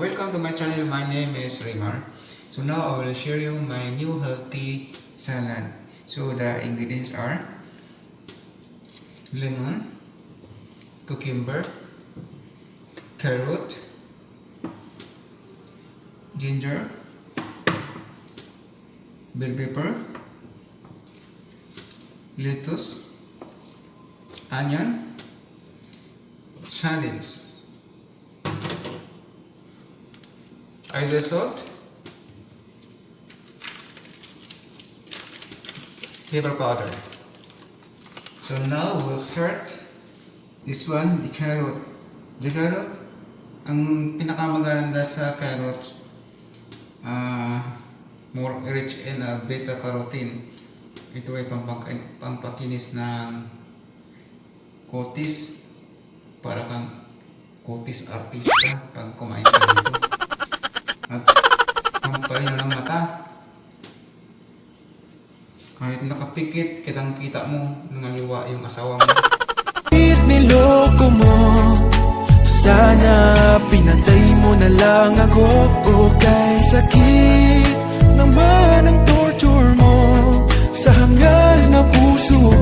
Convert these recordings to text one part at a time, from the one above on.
welcome to my channel. My name is Raymar. So now I will share you my new healthy salad. So the ingredients are lemon, cucumber, carrot, ginger, bell pepper, lettuce, onion, shallots, either salt, pepper powder. So now we'll start this one, the carrot. The carrot, ang pinakamaganda sa carrot, more rich in beta carotene. Ito ay pampakinis ng kutis, para kang kutis artista pag kumain ka dito. At pampalino ng mata. Kahit nakapikit, kitang-kita mo nangaliwa yung asawa mo. Niloko mo, sana pinatay mo na lang ako. O kay sakit naman ang torture mo sa hangal na puso.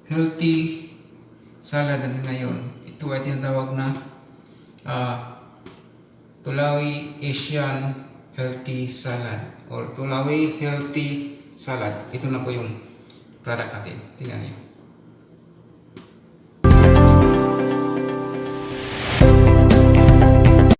Healthy salad natin ngayon. Ito ay tinatawag na TULAWE Asian Healthy Salad or TULAWE Healthy Salad. Ito na po yung product natin. Tingnan niyo.